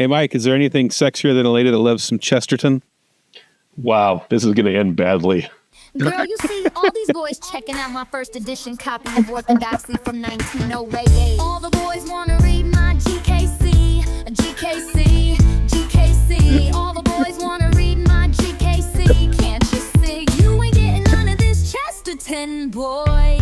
Hey, Mike, is there anything sexier than a lady that loves some Chesterton? Wow, this is going to end badly. Girl, you see all these boys checking out my first edition copy of Orthodoxy from 1908. All the boys want to read my GKC. All the boys want to read my GKC. Can't you see? You ain't getting none of this Chesterton, boy.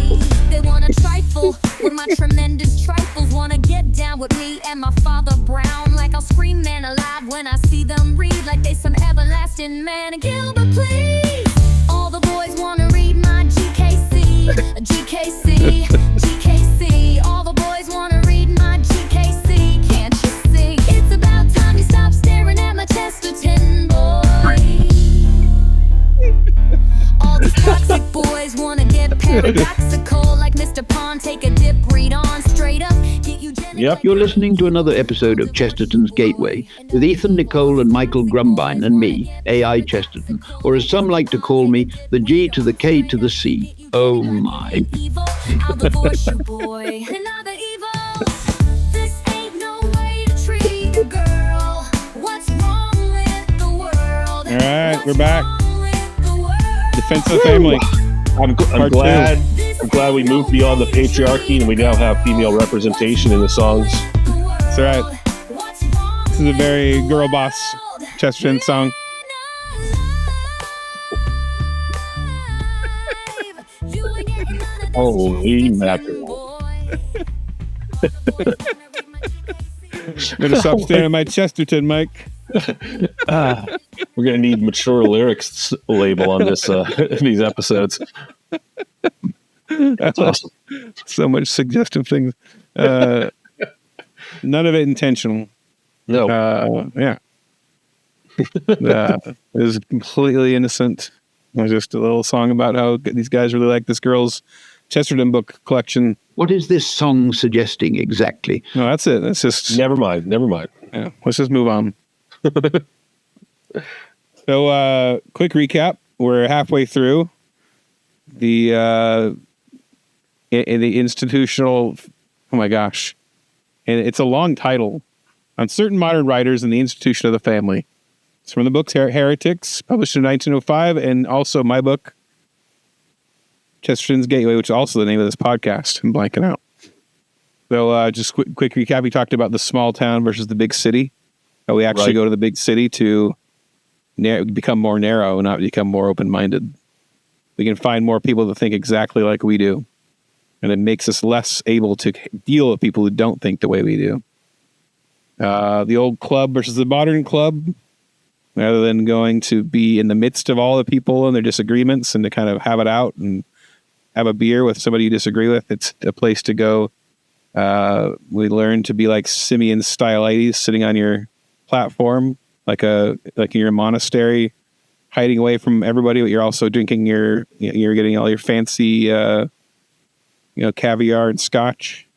They want to trifle with my tremendous trifles. Want to get down with me and my father Brown. Like I'll scream man alive when I see them read. Like they some everlasting man. Gilbert, please. All the boys want to read my GKC. All the boys want to read my GKC. Can't you see? It's about time you stop staring at my Chesterton, boy. All these toxic boys want to get paradoxical. Like Mr. Pond, take a dip, read on straight up. Yep, you're listening to another episode of Chesterton's Gateway with Ethan, Nicolle, and Michael Grumbine, and me, AI Chesterton, or as some like to call me, the G to the K to the C. Oh my. All right, we're back. Defense of the family. I'm glad we moved beyond the patriarchy and we now have female representation in the songs. That's right. This is a very girl boss Chesterton song. Holy mackerel. I'm going to stop staring at my Chesterton, Mike. We're going to need mature lyrics label on this these episodes. That's awesome. So much suggestive things. None of it intentional. No. Yeah. It was completely innocent. It was just a little song about how these guys really like this girl's Chesterton book collection. What is this song suggesting exactly? No, that's it. That's just... Never mind. Yeah, let's just move on. So, quick recap. We're halfway through the institutional... Oh my gosh. And it's a long title. On Certain Modern Writers in the Institution of the Family. It's from the books Heretics, published in 1905, and also my book, Chesterton's Gateway, which is also the name of this podcast. I'm blanking out. So just quick recap. We talked about the small town versus the big city. How we actually go to the big city to become more narrow, not become more open-minded. We can find more people that think exactly like we do. And it makes us less able to deal with people who don't think the way we do. The old club versus the modern club, rather than going to be in the midst of all the people and their disagreements and to kind of have it out and have a beer with somebody you disagree with. It's a place to go. We learn to be like Simeon Stylites, sitting on your platform, like in your monastery, hiding away from everybody, but you're also drinking you're getting all your fancy, caviar and scotch.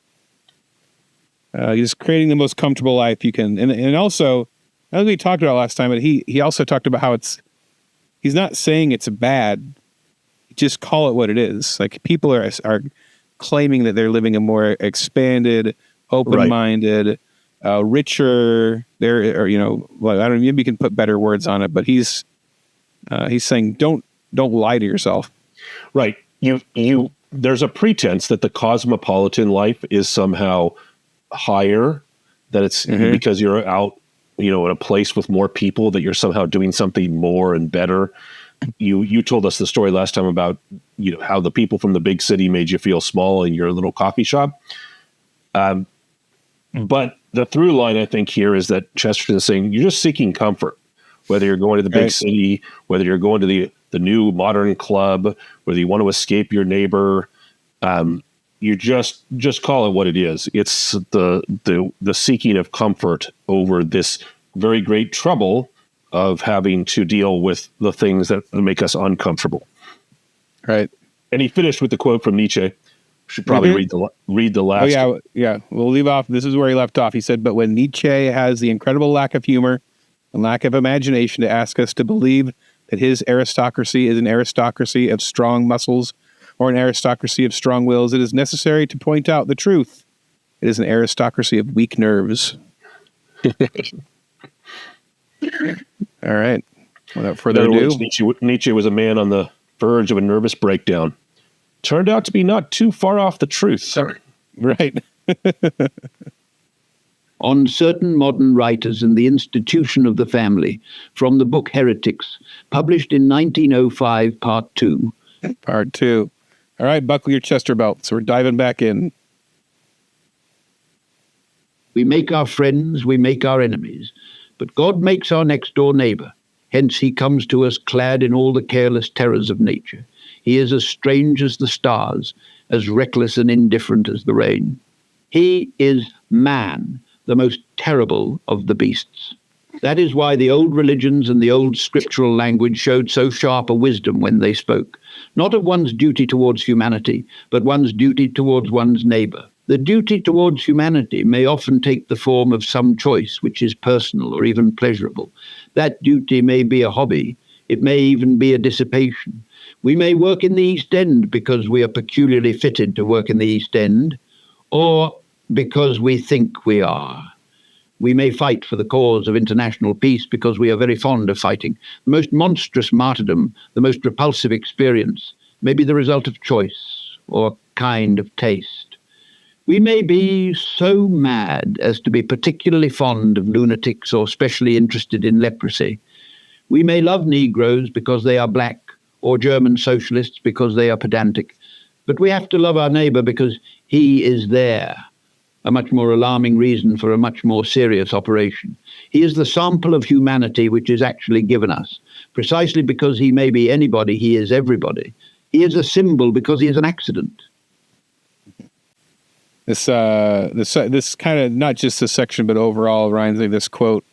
Just creating the most comfortable life you can. And also, as we talked about last time, but he also talked about how he's not saying it's bad. Just call it what it is. Like people are claiming that they're living a more expanded, open-minded, richer. I don't know, maybe you can put better words on it, but he's saying don't lie to yourself. Right. There's a pretense that the cosmopolitan life is somehow higher, that it's because you're out, in a place with more people, that you're somehow doing something more and better. You told us the story last time about how the people from the big city made you feel small in your little coffee shop. But the through line, I think, here is that Chesterton is saying you're just seeking comfort, whether you're going to the big city, whether you're going to the new modern club, whether you want to escape your neighbor. You just call it what it is. It's the seeking of comfort over this very great trouble of having to deal with the things that make us uncomfortable. Right. And he finished with the quote from Nietzsche. Should probably read the last. Oh yeah. We'll leave off. This is where he left off. He said, "But when Nietzsche has the incredible lack of humor and lack of imagination to ask us to believe that his aristocracy is an aristocracy of strong muscles or an aristocracy of strong wills, it is necessary to point out the truth. It is an aristocracy of weak nerves." All right. Without In further other ado, words, Nietzsche was a man on the verge of a nervous breakdown. Turned out to be not too far off the truth. Sorry. right. On certain modern writers and the institution of the family, from the book Heretics, published in 1905, Part 2. Part 2. All right, buckle your Chester belts. We're diving back in. We make our friends, we make our enemies, but God makes our next-door neighbor. Hence he comes to us clad in all the careless terrors of nature. He is as strange as the stars, as reckless and indifferent as the rain. He is man, the most terrible of the beasts. That is why the old religions and the old scriptural language showed so sharp a wisdom when they spoke, not of one's duty towards humanity, but one's duty towards one's neighbor. The duty towards humanity may often take the form of some choice which is personal or even pleasurable. That duty may be a hobby. It may even be a dissipation. We may work in the East End because we are peculiarly fitted to work in the East End, or because we think we are. We may fight for the cause of international peace because we are very fond of fighting. The most monstrous martyrdom, the most repulsive experience, may be the result of choice or kind of taste. We may be so mad as to be particularly fond of lunatics or specially interested in leprosy. We may love Negroes because they are black, or German socialists because they are pedantic. But we have to love our neighbor because he is there. A much more alarming reason for a much more serious operation. He is the sample of humanity which is actually given us. Precisely because he may be anybody, he is everybody. He is a symbol because he is an accident. This kind of, not just this section, but overall reminds me of this quote.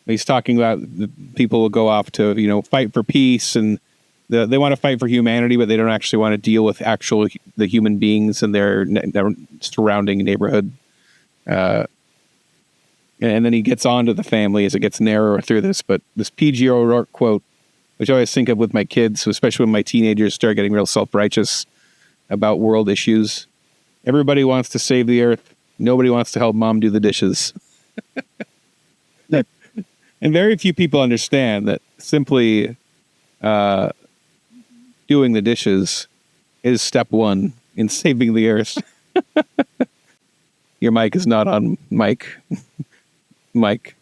He's talking about the people will go off to, fight for peace, and they want to fight for humanity, but they don't actually want to deal with the human beings in their surrounding neighborhood. And then he gets on to the family as it gets narrower through this. But this P.G. O'Rourke quote, which I always think of with my kids, especially when my teenagers start getting real self-righteous about world issues. Everybody wants to save the earth. Nobody wants to help mom do the dishes. And very few people understand that simply doing the dishes is step one in saving the earth. Your mic is not on, Mike. Mike.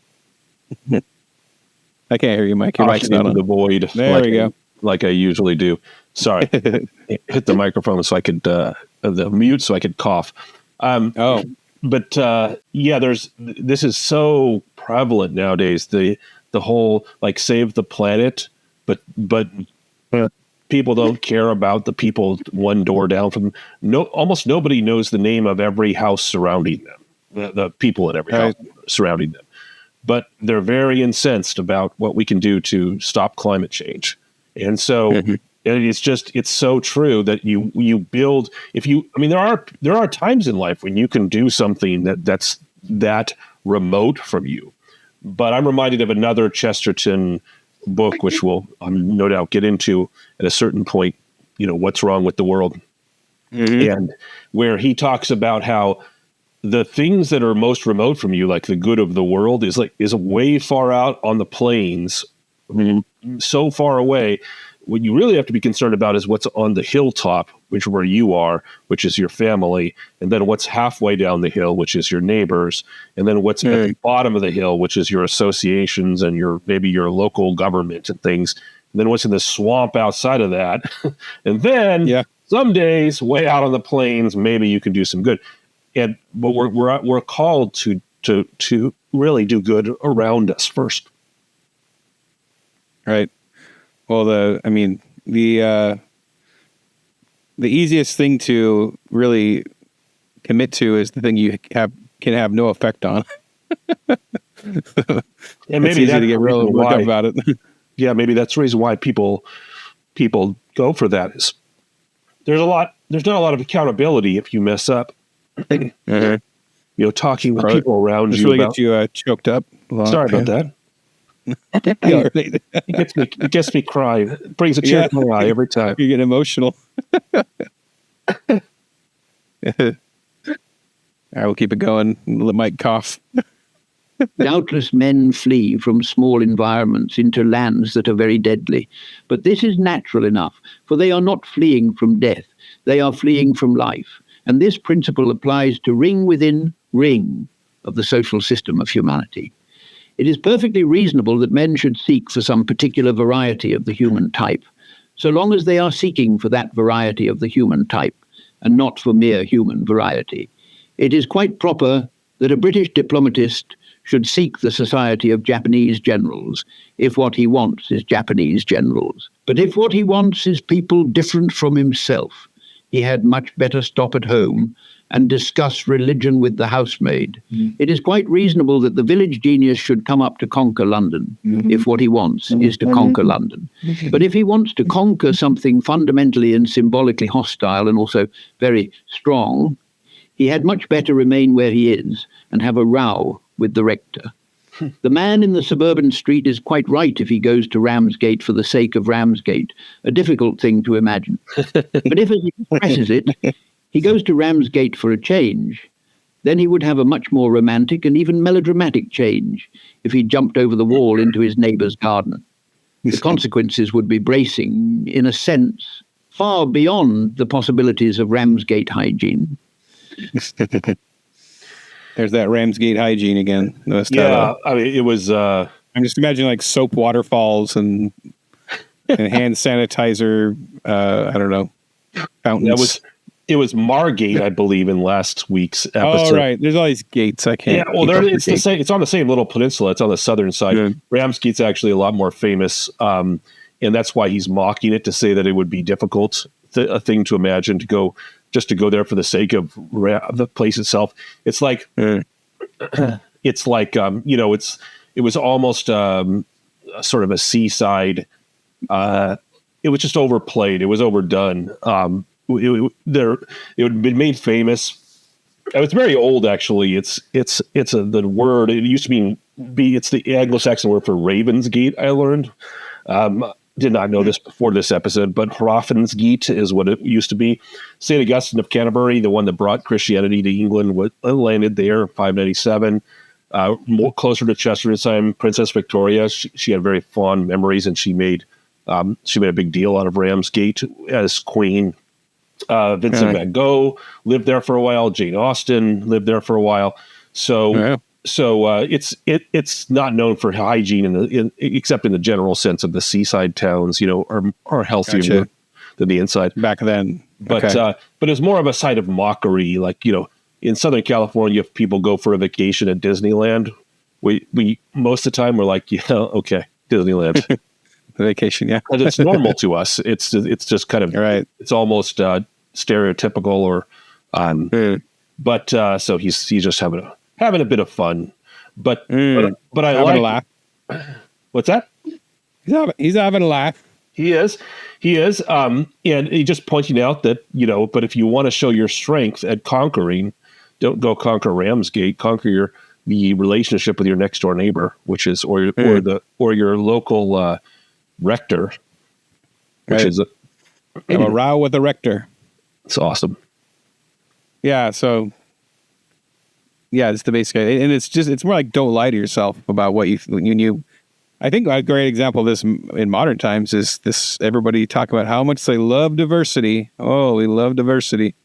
I can't hear you, Mike. Your mic's not on. The void. There we go. Like I usually do. Sorry. Hit the microphone so I could, the mute so I could cough. But this is so prevalent nowadays. The whole save the planet, but people don't care about the people one door down from them. Almost nobody knows the name of every house surrounding them, the people in every house surrounding them. But they're very incensed about what we can do to stop climate change. And so it's so true that you build, there are times in life when you can do something that's that remote from you. But I'm reminded of another Chesterton book, which we'll no doubt get into at a certain point, what's wrong with the world. And where he talks about how the things that are most remote from you, like the good of the world, is way far out on the plains, so far away. What you really have to be concerned about is what's on the hilltop, which is where you are, which is your family, and then what's halfway down the hill, which is your neighbors, and then what's at the bottom of the hill, which is your associations and maybe your local government and things, and then what's in the swamp outside of that. And then some days, way out on the plains, maybe you can do some good. But we're called to really do good around us first. Right. Well, the easiest thing to really commit to is the thing you can have no effect on. And maybe it's easy to get real worked up about it. Yeah, maybe that's the reason why people go for that. Is there's not a lot of accountability if you mess up. Talking with people around you. Really get you choked up. Sorry about that. It gets me crying. It brings a tear to my eye every time. You get emotional. All right, we'll keep it going. Let Mike cough. Doubtless men flee from small environments into lands that are very deadly. But this is natural enough, for they are not fleeing from death. They are fleeing from life. And this principle applies to ring within ring of the social system of humanity. It is perfectly reasonable that men should seek for some particular variety of the human type, so long as they are seeking for that variety of the human type, and not for mere human variety. It is quite proper that a British diplomatist should seek the society of Japanese generals, if what he wants is Japanese generals. But if what he wants is people different from himself, he had much better stop at home and discuss religion with the housemaid. It is quite reasonable that the village genius should come up to conquer London, if what he wants is to conquer London. But if he wants to conquer something fundamentally and symbolically hostile and also very strong, he had much better remain where he is and have a row with the rector. The man in the suburban street is quite right if he goes to Ramsgate for the sake of Ramsgate, a difficult thing to imagine. But if, as he expresses it, he goes to Ramsgate for a change, then he would have a much more romantic and even melodramatic change if he jumped over the wall into his neighbour's garden. The consequences would be bracing, in a sense, far beyond the possibilities of Ramsgate hygiene. There's that Ramsgate hygiene again. Yeah, I mean, it was... I'm just imagining like soap waterfalls and hand sanitizer, I don't know, fountains. It was Margate, I believe, in last week's episode. Oh, right. There's all these gates. I can't. Yeah, well, it's the same. It's on the same little peninsula. It's on the southern side. Yeah. Ramsgate's actually a lot more famous, and that's why he's mocking it, to say that it would be difficult, a thing to imagine, to go there for the sake of the place itself. It's like, it's like, it was almost sort of a seaside. It was just overplayed. It was overdone. It would be made famous. It's very old, actually. The word. It used to be. It's the Anglo-Saxon word for Ravensgate. I learned. Did not know this before this episode, but Hrafnsgate is what it used to be. St. Augustine of Canterbury, the one that brought Christianity to England, landed there in 597. More closer to Chesterton time, Princess Victoria. She had very fond memories, and she made a big deal out of Ramsgate as queen. Vincent Van Gogh lived there for a while. Jane Austen lived there for a while. So it's not known for hygiene except in the general sense of the seaside towns, are healthier than the inside back then. But it's more of a site of mockery. Like, in Southern California, if people go for a vacation at Disneyland, we most of the time we're like, okay, Disneyland. Vacation, yeah. And it's normal to us. It's just kind of right. It's almost stereotypical, or but so he's just having a bit of fun. But I like a laugh. What's that? He's having a laugh. He is. And he's just pointing out that, but if you want to show your strength at conquering, don't go conquer Ramsgate. Conquer the relationship with your next door neighbor, which is or your local rector, which is a row with the rector. It's awesome. Yeah. So. Yeah, it's the basic idea. And it's more like, don't lie to yourself about what you knew. I think a great example of this in modern times is this: everybody talk about how much they love diversity. Oh, we love diversity.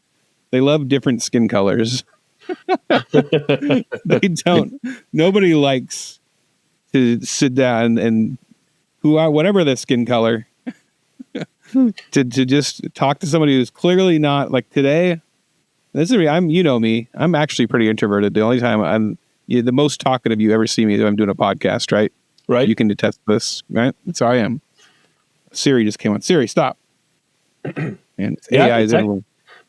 They love different skin colors. They don't. Nobody likes to sit down and whatever the skin color, to just talk to somebody who's clearly not like today. This is me. I'm actually pretty introverted. The only time the most talkative you ever see me is when I'm doing a podcast, right? Right. You can detest this, right? That's how I am. Siri just came on. Siri, stop. And AI is everywhere.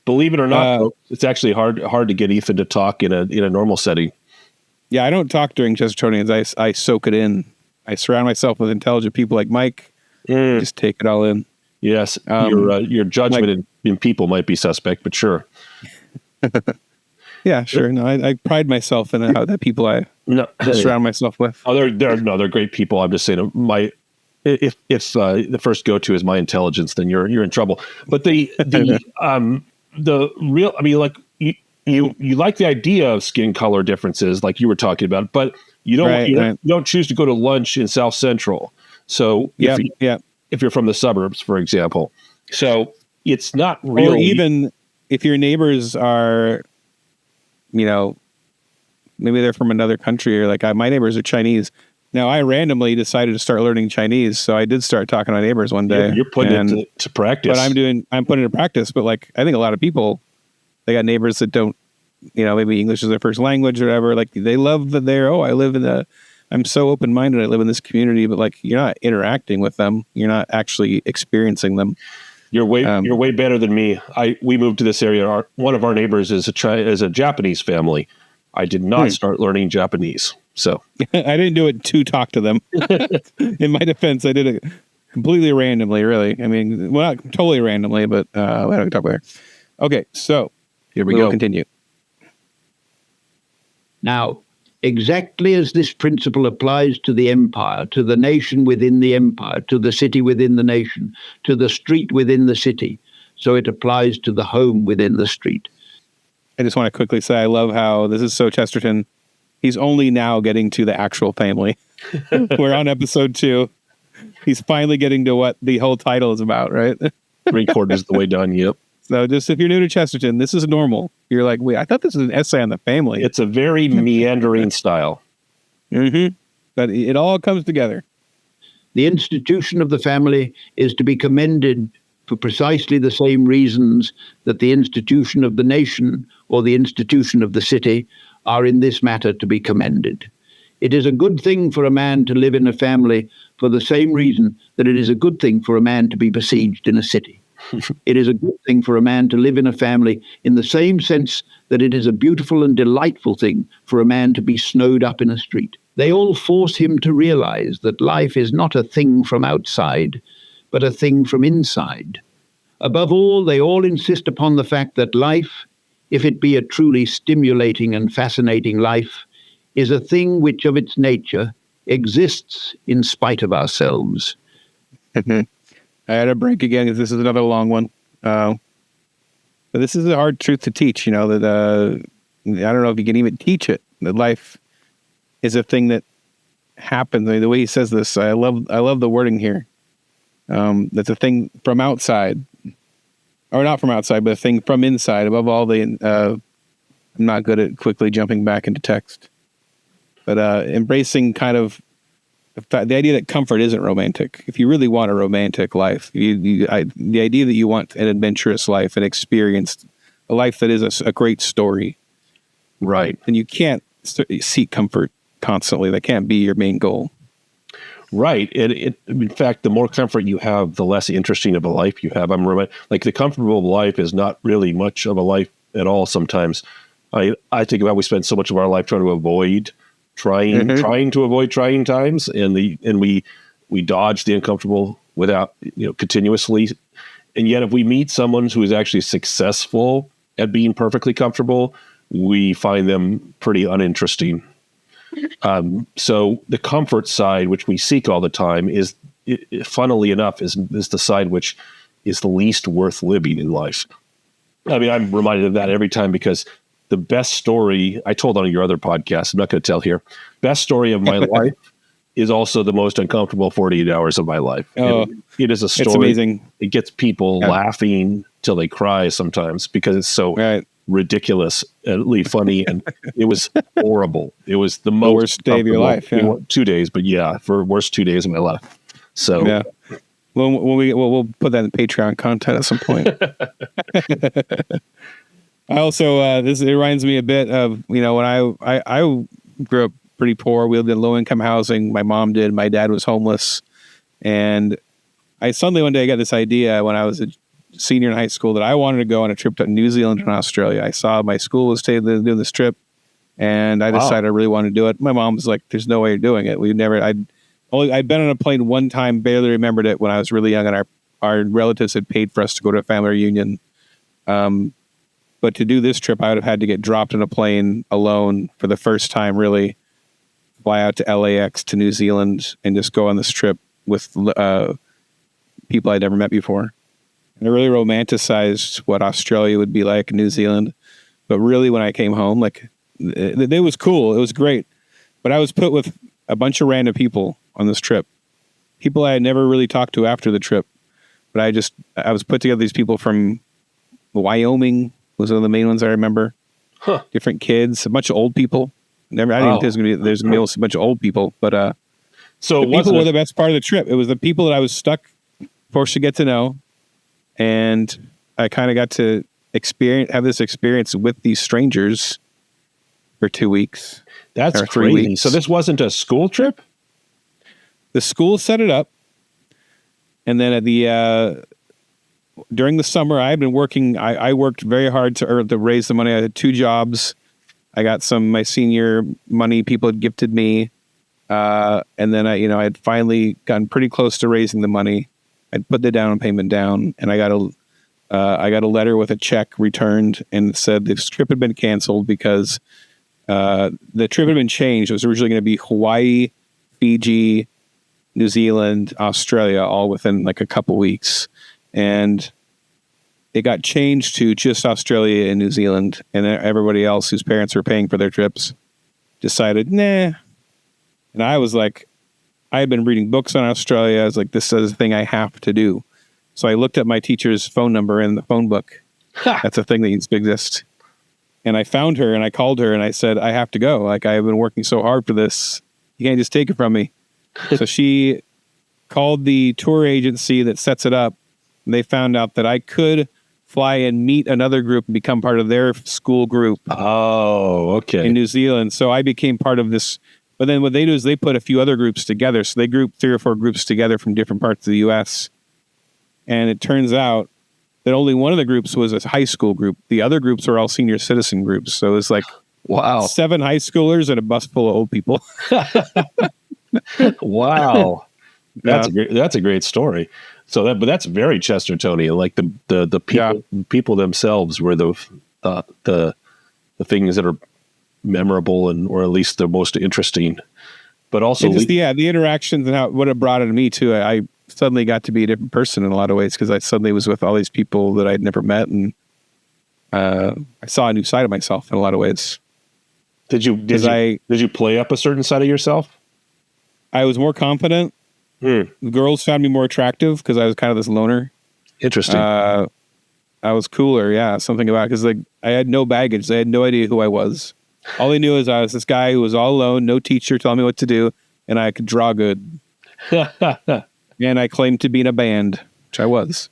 Believe it or not, it's actually hard to get Ethan to talk in a normal setting. Yeah, I don't talk during Chestertonians. I soak it in. I surround myself with intelligent people like Mike. Just take it all in. Yes, your judgment in people might be suspect, but sure. Yeah, sure. No, I pride myself in that people I surround myself with. Oh, they're great people. I'm just saying, if the first go-to is my intelligence, then you're in trouble. But the real, I mean, like you like the idea of skin color differences, like you were talking about, but You don't Right, you don't choose to go to lunch in South Central. So if you're from the suburbs, for example, so it's not really. Or even if your neighbors are, maybe they're from another country, or like my neighbors are Chinese. Now, I randomly decided to start learning Chinese, so I did start talking to my neighbors one day. You're putting it to practice. But I'm putting it to practice. But like, I think a lot of people, they got neighbors that don't, maybe English is their first language or whatever. Like, they love that I'm so open-minded. I live in this community, but like, you're not interacting with them. You're not actually experiencing them. You're way better than me. We moved to this area. One of our neighbors is a Japanese family. I did not start learning Japanese. So I didn't do it to talk to them. In my defense, I did it completely randomly, really. I mean, well, not totally randomly, but we don't talk about it. Okay, so here we go. Continue. Now, exactly as this principle applies to the empire, to the nation within the empire, to the city within the nation, to the street within the city, so it applies to the home within the street. I just want to quickly say I love how this is so Chesterton. He's only now getting to the actual family. We're on episode 2. He's finally getting to what the whole title is about, right? 3/4 of the way done. Yep. So just if you're new to Chesterton, this is normal. You're like, wait, I thought this was an essay on the family. It's a very meandering style. Mm-hmm. But it all comes together. The institution of the family is to be commended for precisely the same reasons that the institution of the nation or the institution of the city are in this matter to be commended. It is a good thing for a man to live in a family for the same reason that it is a good thing for a man to be besieged in a city. It is a good thing for a man to live in a family in the same sense that it is a beautiful and delightful thing for a man to be snowed up in a street. They all force him to realize that life is not a thing from outside, but a thing from inside. Above all, they all insist upon the fact that life, if it be a truly stimulating and fascinating life, is a thing which of its nature exists in spite of ourselves. I had a break again because this is another long one. But this is a hard truth to teach, that I don't know if you can even teach it, that life is a thing that happens. I mean, the way he says this, I love the wording here. That's a thing from outside, or not from outside, but a thing from inside. Above all, I'm not good at quickly jumping back into text, but embracing kind of the idea that comfort isn't romantic. If you really want a romantic life, the idea that you want an adventurous life, an experienced, a life that is a great story, right? And you can't seek comfort constantly. That can't be your main goal. Right. In fact, the more comfort you have, the less interesting of a life you have. Like the comfortable life is not really much of a life at all. Sometimes I think about we spend so much of our life trying to avoid trying to avoid trying times, and we dodge the uncomfortable without continuously. And yet, if we meet someone who is actually successful at being perfectly comfortable, we find them pretty uninteresting. So the comfort side, which we seek all the time, funnily enough, is the side which is the least worth living in life. I mean, I'm reminded of that every time because the best story I told on your other podcast, I'm not going to tell here, best story of my life is also the most uncomfortable 48 hours of my life. Oh, it is a story. It's amazing. It gets people laughing till they cry sometimes because it's so ridiculously funny, and it was horrible. It was the worst day of your life. Yeah. 2 days, but for worst 2 days of my life. So yeah. We'll put that in Patreon content at some point. I also it reminds me a bit of when I grew up pretty poor. We lived in low income housing. My mom did. My dad was homeless, and I suddenly one day got this idea when I was a senior in high school that I wanted to go on a trip to New Zealand and Australia. I saw my school was doing this trip, and I decided I really wanted to do it. My mom was like, "There's no way you're doing it. I'd been on a plane one time, barely remembered it when I was really young, and our relatives had paid for us to go to a family reunion. But to do this trip, I would have had to get dropped in a plane alone for the first time, really, fly out to LAX to New Zealand and just go on this trip with people I'd never met before. And I really romanticized what Australia would be like in New Zealand. But really, when I came home, it was cool. It was great. But But I was put with a bunch of random people on this trip. People I had never really talked to after the trip. But I was put together these people from Wyoming was one of the main ones I remember. Huh. Different kids, a bunch of old people. I didn't think there's gonna be a bunch of old people, but so the people were the best part of the trip. It was the people that I was forced to get to know, and I kind of got to have this experience with these strangers for 2 weeks. That's or 3 crazy. weeks. So this wasn't a school trip? The school set it up, and then at during the summer, I had been working. I worked very hard to raise the money. I had 2 jobs. I got my senior money people had gifted me, and then I had finally gotten pretty close to raising the money. I'd put the down payment down, and I got a letter with a check returned, and it said the trip had been canceled because the trip had been changed. It was originally going to be Hawaii, Fiji, New Zealand, Australia, all within like a couple weeks. And it got changed to just Australia and New Zealand, and everybody else whose parents were paying for their trips decided, nah. And I was like, I had been reading books on Australia. I was like, this is a thing I have to do. So I looked at my teacher's phone number in the phone book. That's a thing that exists. And I found her and I called her and I said, I have to go. Like, I have been working so hard for this. You can't just take it from me. So she called the tour agency that sets it up. And they found out that I could fly and meet another group and become part of their school group. Oh, okay. In New Zealand. So I became part of this. But then what they do is they put a few other groups together. So they group 3 or 4 groups together from different parts of the U.S. And it turns out that only one of the groups was a high school group. The other groups were all senior citizen groups. So it's like wow, 7 high schoolers and a bus full of old people. Wow. That's a great story. So that's very Chestertonian. Like the people themselves were the things that are memorable or at least the most interesting. But also the interactions and what it brought into me too. I suddenly got to be a different person in a lot of ways because I suddenly was with all these people that I'd never met, and I saw a new side of myself in a lot of ways. Did you play up a certain side of yourself? I was more confident. The girls found me more attractive because I was kind of this loner. Interesting. I was cooler, yeah. Something about it because I had no baggage. They had no idea who I was. All they knew is I was this guy who was all alone, no teacher telling me what to do, and I could draw good. And I claimed to be in a band, which I was.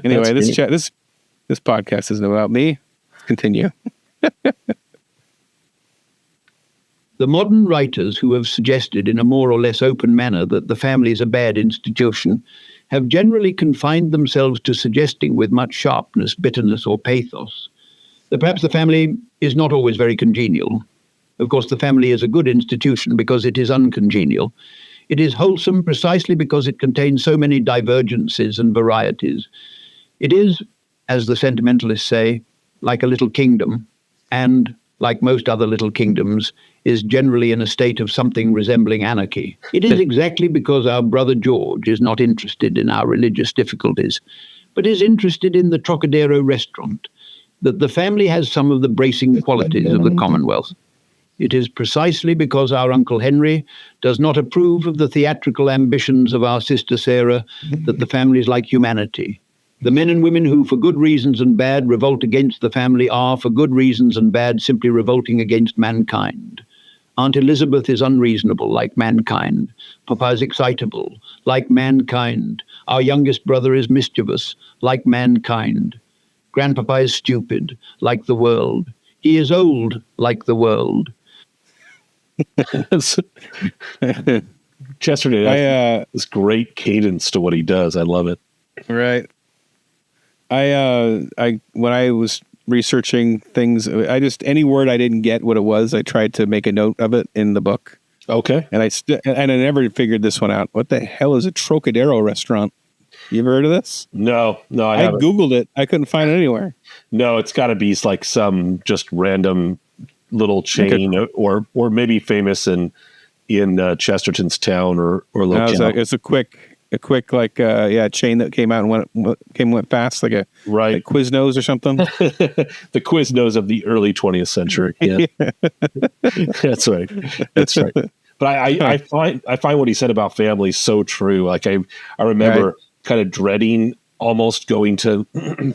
Anyway, this podcast isn't about me. Let's continue. The modern writers who have suggested in a more or less open manner that the family is a bad institution have generally confined themselves to suggesting with much sharpness, bitterness, or pathos that perhaps the family is not always very congenial. Of course, the family is a good institution because it is uncongenial. It is wholesome precisely because it contains so many divergences and varieties. It is, as the sentimentalists say, like a little kingdom, and, like most other little kingdoms, is generally in a state of something resembling anarchy. It is exactly because our brother George is not interested in our religious difficulties, but is interested in the Trocadero restaurant, that the family has some of the bracing qualities of the Commonwealth. It is precisely because our Uncle Henry does not approve of the theatrical ambitions of our sister Sarah that the family is like humanity. The men and women who, for good reasons and bad, revolt against the family are, for good reasons and bad, simply revolting against mankind. Aunt Elizabeth is unreasonable, like mankind. Papa is excitable, like mankind. Our youngest brother is mischievous, like mankind. Grandpapa is stupid, like the world. He is old, like the world. Chesterton has this great cadence to what he does. I love it. Right. When I was researching things, any word I didn't get what it was, I tried to make a note of it in the book. Okay. And I never figured this one out. What the hell is a Trocadero restaurant? You ever heard of this? No, I haven't. Googled it. I couldn't find it anywhere. No, it's got to be like some just random little chain, or maybe famous in Chesterton's town or locale. It's a quick a quick chain that came out and went fast, like like Quiznos or something. The Quiznos of the early 20th century. Yeah. That's right. But I find what he said about family so true. Like I remember kind of dreading almost going to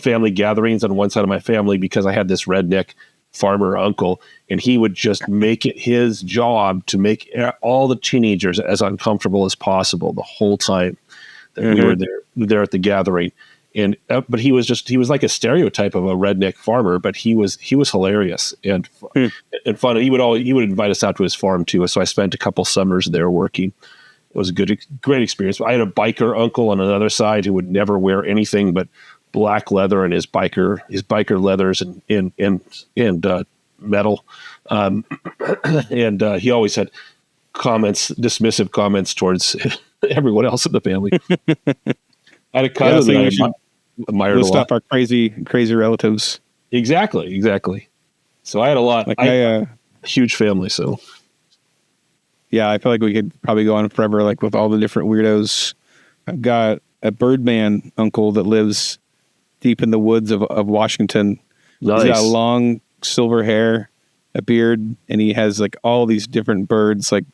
family gatherings on one side of my family because I had this redneck farmer uncle, and he would just make it his job to make all the teenagers as uncomfortable as possible the whole time that we were there at the gathering. And but he was like a stereotype of a redneck farmer, but he was hilarious and fun. He would invite us out to his farm too. So I spent a couple summers there working. It was a great experience. I had a biker uncle on another side who would never wear anything but black leather and his biker leathers and metal. And he always had dismissive comments towards everyone else in the family. I had a cousin that I admired a lot. List off our crazy relatives. Exactly. So I had a lot. Like a huge family. So yeah, I feel like we could probably go on forever, like with all the different weirdos. I've got a Birdman uncle that lives deep in the woods of Washington. Nice. He's got long silver hair, a beard, and he has like all these different birds. Like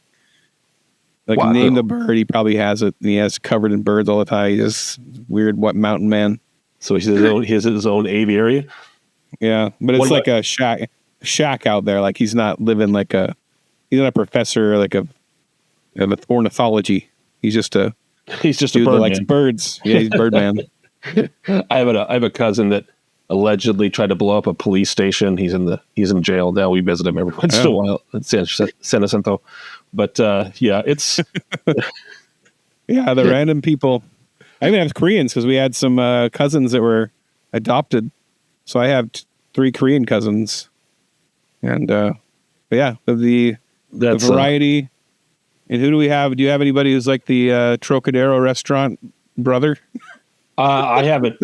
wow. Name the bird, he probably has it. And he has covered in birds all the time. He's this weird mountain man. So he has his own aviary. Yeah, but it's like a shack out there. Like he's not living he's not a professor like of ornithology. He's just a dude that likes birds. Yeah, he's Birdman. I have a cousin that allegedly tried to blow up a police station. He's in jail now. We visit him every once in a while at San Jacinto. But it's the random people. I even have Koreans because we had some cousins that were adopted. So I have 3 Korean cousins, and the variety. And who do we have? Do you have anybody who's like the Trocadero restaurant brother? I have an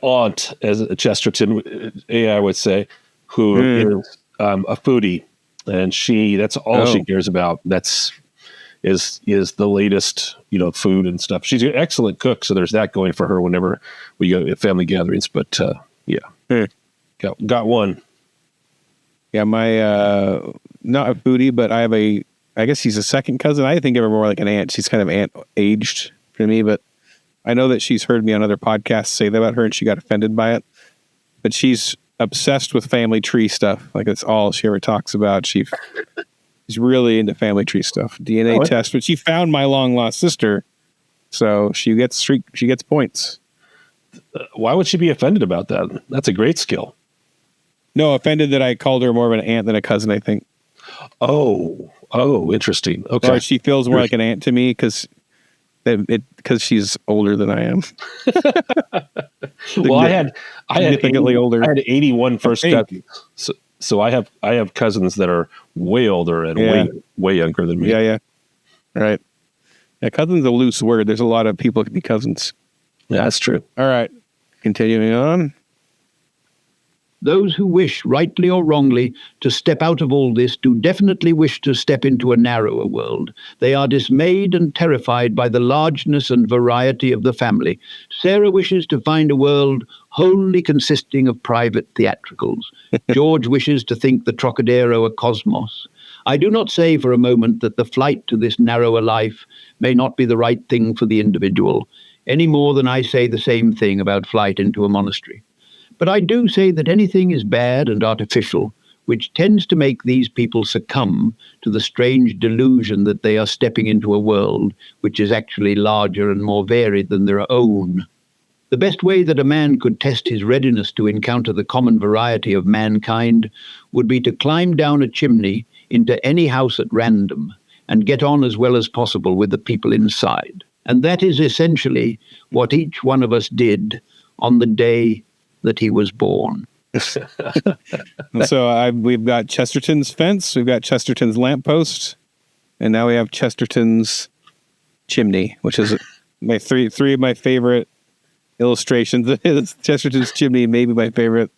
aunt as a Chesterton, I would say, who is a foodie, and that's all she cares about. Is the latest, food and stuff. She's an excellent cook, so there's that going for her whenever we go to family gatherings. But got one. Yeah, my not a foodie, but I guess she's a second cousin. I think of her more like an aunt. She's kind of aunt aged for me, but I know that she's heard me on other podcasts say that about her, and she got offended by it. But she's obsessed with family tree stuff. Like that's all she ever talks about. She's really into family tree stuff, DNA test. But she found my long lost sister, so she gets points. Why would she be offended about that? That's a great skill. No, offended that I called her more of an aunt than a cousin, I think. Oh, interesting. Okay. Or she feels more like an aunt to me because she's older than I am. Well, I had significantly older. I had 81 first cousins. So I have cousins that are way older and way younger than me. Yeah. Right. Yeah, cousin's a loose word. There's a lot of people that can be cousins. Yeah, that's true. All right. Continuing on. Those who wish, rightly or wrongly, to step out of all this do definitely wish to step into a narrower world. They are dismayed and terrified by the largeness and variety of the family. Sarah wishes to find a world wholly consisting of private theatricals. George wishes to think the Trocadero a cosmos. I do not say for a moment that the flight to this narrower life may not be the right thing for the individual, any more than I say the same thing about flight into a monastery. But I do say that anything is bad and artificial, which tends to make these people succumb to the strange delusion that they are stepping into a world which is actually larger and more varied than their own. The best way that a man could test his readiness to encounter the common variety of mankind would be to climb down a chimney into any house at random and get on as well as possible with the people inside. And that is essentially what each one of us did on the day that he was born. So we've got Chesterton's fence, we've got Chesterton's lamppost, and now we have Chesterton's chimney, which is my three of my favorite illustrations. Chesterton's chimney may be my favorite.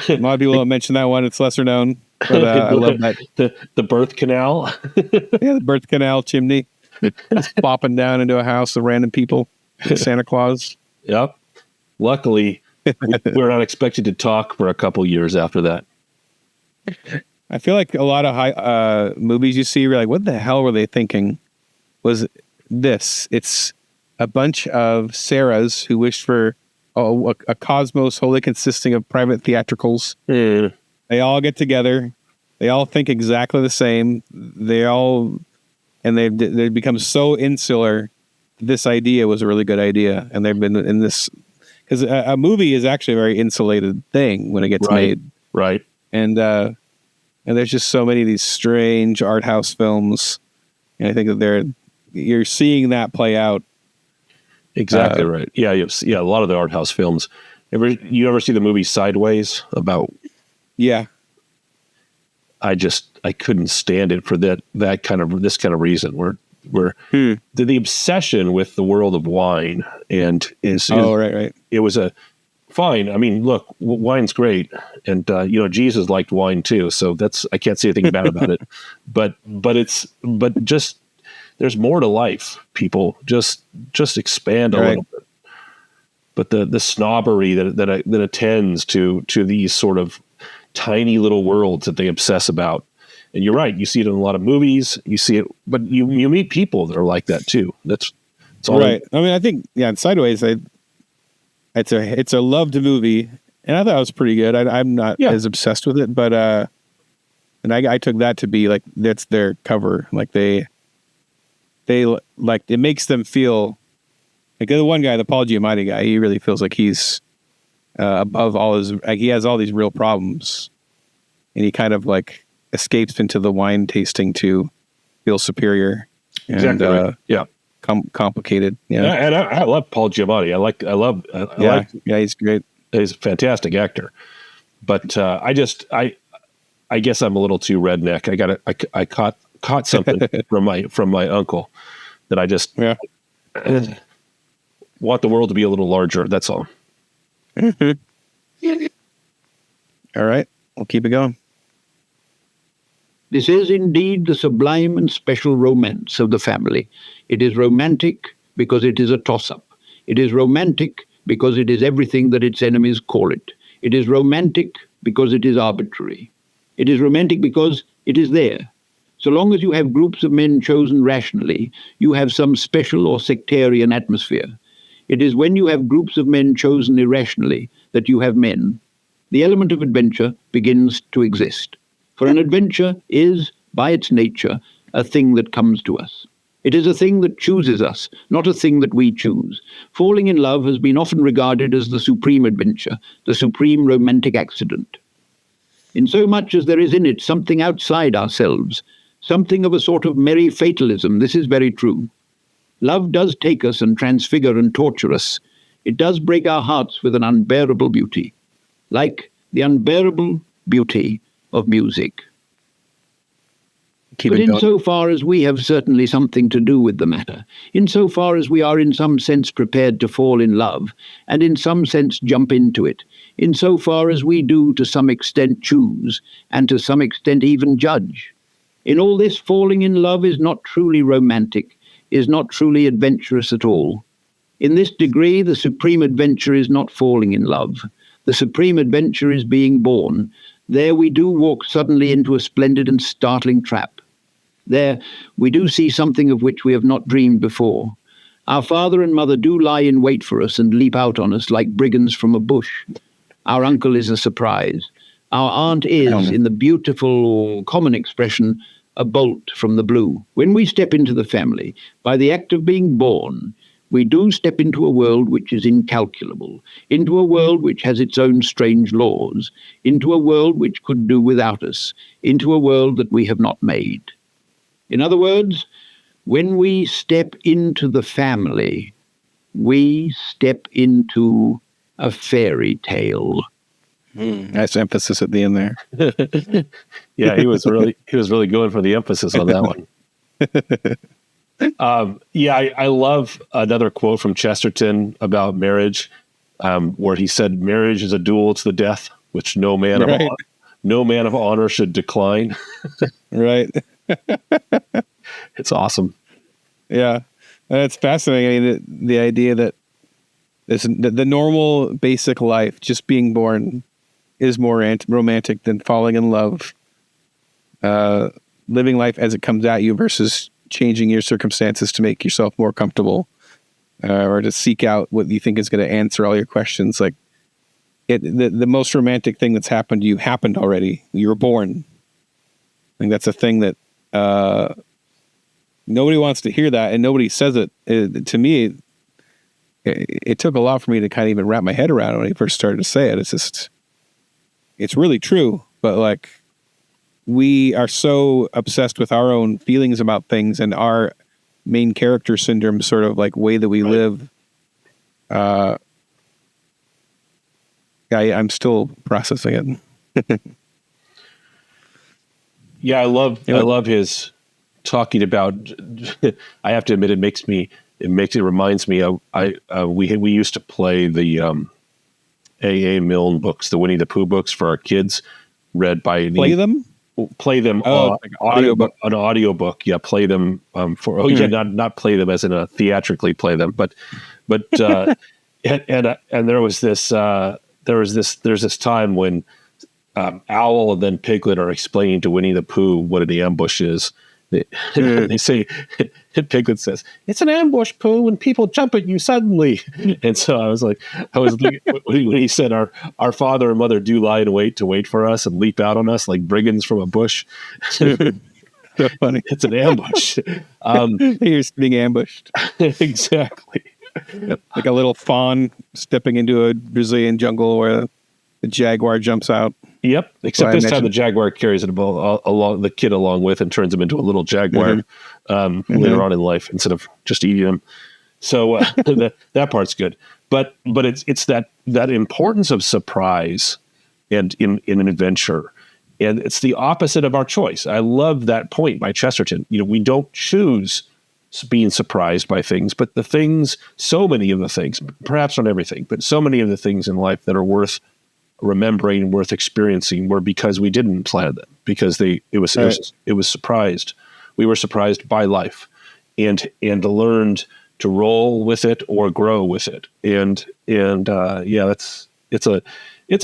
A lot of people don't mention that one; it's lesser known, but I love that. The birth canal. Yeah, the birth canal chimney. Just plopping down into a house of random people, Santa Claus. Yep. Luckily, we're not expected to talk for a couple years after that. I feel like a lot of movies you see, you're like, what the hell were they thinking? Was this? It's a bunch of Sarahs who wished for a cosmos wholly consisting of private theatricals. Mm. They all get together. They all think exactly the same. They've become so insular. This idea was a really good idea, and they've been in this because a movie is actually a very insulated thing when it gets made, right? And there's just so many of these strange art house films, and I think that you're seeing that play out. Exactly right. Yeah, a lot of the art house films. You ever see the movie Sideways about? Yeah. I couldn't stand it for this kind of reason. Where the obsession with the world of wine and right. It was fine. I mean, look, wine's great, and Jesus liked wine too. So I can't say anything bad about it. But just there's more to life. People just expand a little bit. But the snobbery that attends to these sort of tiny little worlds that they obsess about. And you're right. You see it in a lot of movies. You see it, but you meet people that are like that too. That's all right. I mean, I think in Sideways, it's a loved movie, and I thought it was pretty good. I'm not as obsessed with it, but and I took that to be like that's their cover. Like they like it makes them feel like the one guy, the Paul Giamatti guy. He really feels like he's above all his. Like he has all these real problems, and he kind of like escapes into the wine tasting to feel superior. And, exactly. Right. Yeah. Complicated. Yeah. And I love Paul Giamatti. I he's great. He's a fantastic actor. But I guess I'm a little too redneck. I caught something from my uncle that I just want the world to be a little larger. That's all. Mm-hmm. All right. We'll keep it going. This is indeed the sublime and special romance of the family. It is romantic because it is a toss-up. It is romantic because it is everything that its enemies call it. It is romantic because it is arbitrary. It is romantic because it is there. So long as you have groups of men chosen rationally, you have some special or sectarian atmosphere. It is when you have groups of men chosen irrationally that you have men. The element of adventure begins to exist. For an adventure is, by its nature, a thing that comes to us. It is a thing that chooses us, not a thing that we choose. Falling in love has been often regarded as the supreme adventure, the supreme romantic accident. In so much as there is in it something outside ourselves, something of a sort of merry fatalism, this is very true. Love does take us and transfigure and torture us. It does break our hearts with an unbearable beauty, like the unbearable beauty of music. But insofar as we have certainly something to do with the matter, insofar as we are in some sense prepared to fall in love, and in some sense jump into it, insofar as we do to some extent choose, and to some extent even judge, in all this falling in love is not truly romantic, is not truly adventurous at all. In this degree, the supreme adventure is not falling in love. The supreme adventure is being born. There we do walk suddenly into a splendid and startling trap. There we do see something of which we have not dreamed before. Our father and mother do lie in wait for us and leap out on us like brigands from a bush. Our uncle is a surprise. Our aunt is, in the beautiful common expression, a bolt from the blue. When we step into the family, by the act of being born, we do step into a world which is incalculable, into a world which has its own strange laws, into a world which could do without us, into a world that we have not made. In other words, when we step into the family, we step into a fairy tale. Nice emphasis at the end there. Yeah, he was really going for the emphasis on that one. I love another quote from Chesterton about marriage, where he said, "Marriage is a duel to the death, which no man of honor should decline." Right. It's awesome. Yeah, that's fascinating. I mean, the idea that the normal basic life, just being born, is more romantic than falling in love. Living life as it comes at you versus changing your circumstances to make yourself more comfortable, or to seek out what you think is going to answer all your questions. Like the most romantic thing that's happened to you happened already. You were born. I think that's a thing that nobody wants to hear that, and nobody says it. To me, it took a lot for me to kind of even wrap my head around it when I first started to say it. It's really true, but like, we are so obsessed with our own feelings about things and our main character syndrome sort of like way that we live. I'm still processing it. Yeah, I love his talking about. I have to admit, it reminds me of we used to play the A.A. Milne books, the Winnie the Pooh books for our kids, read by play them like an audiobook. Yeah, play them not play them as in a theatrically play them, but and there's this time when Owl and then Piglet are explaining to Winnie the Pooh what an ambush is. They say, Piglet says, "It's an ambush, Pooh, when people jump at you suddenly." And so I was looking, when he said, our father and mother do lie in wait to wait for us and leap out on us like brigands from a bush. So funny. It's an ambush. You're being ambushed. Exactly. Like a little fawn stepping into a Brazilian jungle where the jaguar jumps out. Yep. Except this time the jaguar carries it along the kid along with and turns him into a little jaguar later on in life instead of just eating him. So that part's good. But it's that importance of surprise and in an adventure, and it's the opposite of our choice. I love that point by Chesterton. We don't choose being surprised by things, but so many of the things, perhaps not everything, but so many of the things in life that are worth remembering, worth experiencing, were because we didn't plan them, because it was surprised. We were surprised by life, and learned to roll with it or grow with it. And it's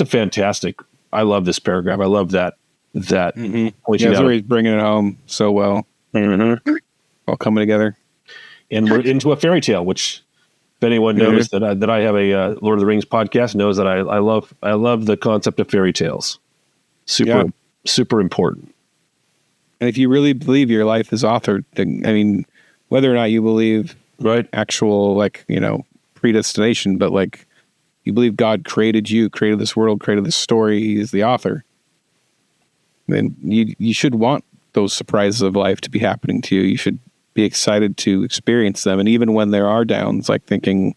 a fantastic. I love this paragraph. I love that pointing out. He's bringing it home so well. All coming together, and we're into a fairy tale, which, if anyone knows that I have a Lord of the Rings podcast, knows that I love the concept of fairy tales. Super important. And if you really believe your life is authored, I mean, whether or not you believe actual predestination, but like you believe God created you, created this world, created this story, He's the author, then you should want those surprises of life to be happening to you. You should be excited to experience them. And even when there are downs, like thinking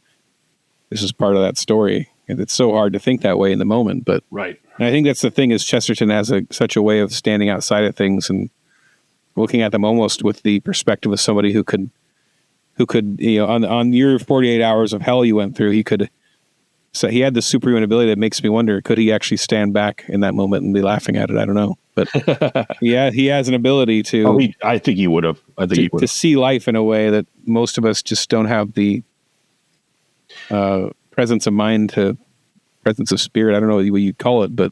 this is part of that story. And it's so hard to think that way in the moment. But right. And I think that's the thing, is Chesterton has such a way of standing outside of things and looking at them almost with the perspective of somebody who could, on your 48 hours of hell you went through, so he had this superhuman ability that makes me wonder, could he actually stand back in that moment and be laughing at it? I don't know. But yeah, he has an ability to. I think he would have. To see life in a way that most of us just don't have the presence of mind, presence of spirit. I don't know what you'd call it, but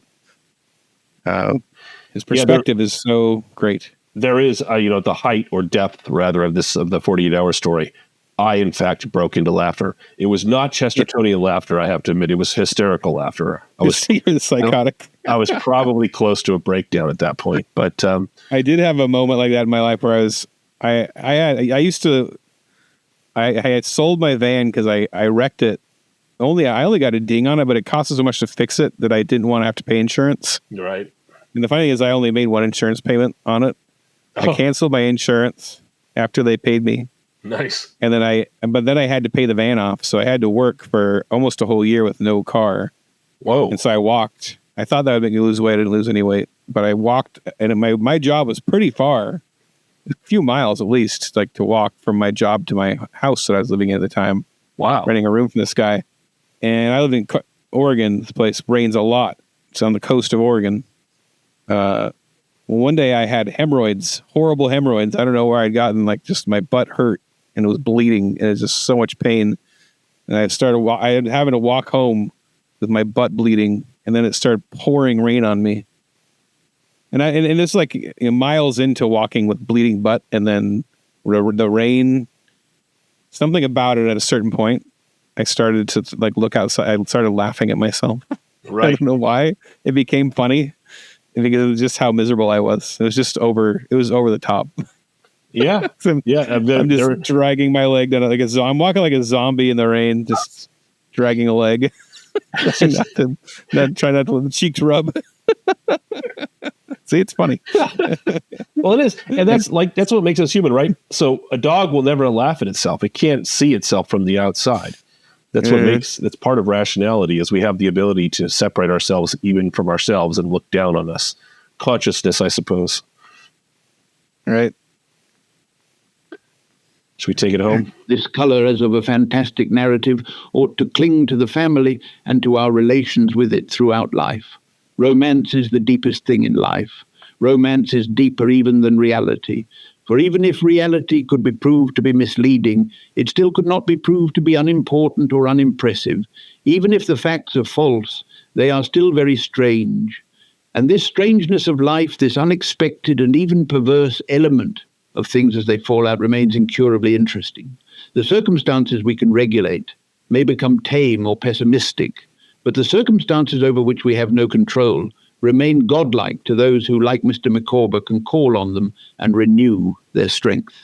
his perspective is so great. There is, the height or depth rather of the 48-hour story. I, in fact, broke into laughter. It was not Chestertonian laughter, I have to admit. It was hysterical laughter. You're the psychotic. I was probably close to a breakdown at that point. But I did have a moment like that in my life where I had sold my van because I wrecked it. I only got a ding on it, but it cost so much to fix it that I didn't want to have to pay insurance. Right. And the funny thing is, I only made one insurance payment on it. I canceled my insurance after they paid me. Nice. And then I had to pay the van off, so I had to work for almost a whole year with no car. Whoa. And so I walked. I thought that would make me lose weight. I didn't lose any weight, but I walked, and my job was pretty far, a few miles at least, like to walk from my job to my house that I was living in at the time. Wow. Renting a room from this guy. And I live in Oregon. This place rains a lot. It's on the coast of Oregon. One day I had hemorrhoids, horrible hemorrhoids. I don't know where I'd gotten, just my butt hurt. and it was bleeding, and it was just so much pain. And I had having to walk home with my butt bleeding, and then it started pouring rain on me. And it's like, you know, miles into walking with bleeding butt, and then the rain, something about it at a certain point, I started to like look outside. I started laughing at myself. Right. I don't know why. It became funny because it was just how miserable I was. It was just over the top. Yeah. Yeah. I'm just dragging my leg down like I'm walking like a zombie in the rain, just dragging a leg. Try not to let the cheeks rub. See, it's funny. Well, it is. And that's what makes us human, right? So a dog will never laugh at itself. It can't see itself from the outside. That's that's part of rationality, is we have the ability to separate ourselves even from ourselves and look down on us. Consciousness, I suppose. Right. Should we take it home? This colour, as of a fantastic narrative, ought to cling to the family and to our relations with it throughout life. Romance is the deepest thing in life. Romance is deeper even than reality. For even if reality could be proved to be misleading, it still could not be proved to be unimportant or unimpressive. Even if the facts are false, they are still very strange. And this strangeness of life, this unexpected and even perverse element of things as they fall out, remains incurably interesting. The circumstances we can regulate may become tame or pessimistic, but the circumstances over which we have no control remain godlike to those who, like Mr. Micawber, can call on them and renew their strength.